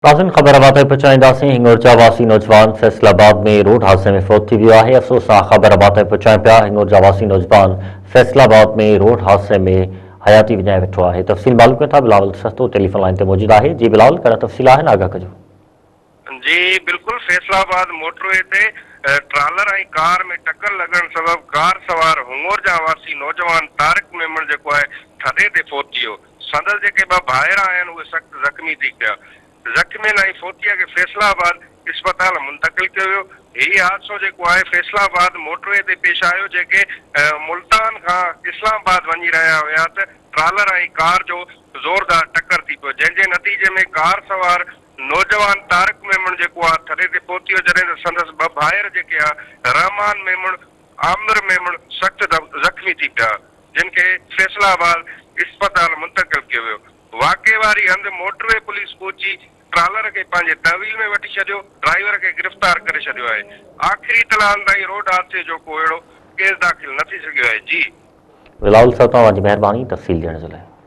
नाज़रीन ख़बराबाद पहुचाईंदासीं। हिंगोरजा वासी नौजवान फैसलाबाद में रोड हादसे में फौत थी वियो आहे। अफ़सोस सां ख़बराबाद पहुचायूं पिया। हिंगोरजा वासी नौजवान फैसलाबाद में रोड हादसे में हयाती विञाए वेठो आहे। तफ़सील मालूम कयूं था। बिलावल सस्तो टेलीफोन लाइन ते मौजूद आहे। जी बिलावल, कहिड़ा तफ़सील आहिनि, आगाह कजो। जी बिल्कुल, फैसलाबाद मोटरवे ते ट्रालर ऐं कार में टक्कर लगण सबब कार सवार हुंगोरजा वासी नौजवान तारिक मेमण जेको आहे थधे ते फौत थी वियो। संदसि जेके ॿ भाइर आहिनि उहे सख़्तु ज़ख़्मी थी पिया। ज़ख़्मियुनि ऐं फौतीअ खे फैसलाबाद इस्पताल मुंतक़िल कयो वियो। हीउ हादसो जेको आहे फैसलाबाद मोटरवे ते पेश आयो। जेके मुल्तान खां इस्लामाबाद वञी रहिया हुया त ट्रालर ऐं कार जो ज़ोरदार टक्कर थी पियो, जंहिंजे नतीजे में कार सवार नौजवान तारिक मेमण जेको आहे थधे ते पहुती वियो, जॾहिं त संदसि ॿ भाइर जेके आहे रहमान मेमण, आमिर मेमण सख़्तु ज़ख़्मी थी पिया, जिन खे फैसलाबाद इस्पताल मुंतक़िल कयो वियो। वाक़े वारी हंधि मोटरवे पुलिस पहुची ट्रालर खे पंहिंजे तहवील में वठी छॾियो, ड्राइवर खे गिरफ़्तार करे छॾियो आहे। आख़िरी तलान ताईं रोड हादसे जो को अहिड़ो केस दाख़िल न थी सघियो आहे। जी बिलावल साहब, तव्हांजी महिरबानी तफ़सील ॾियण जे लाइ।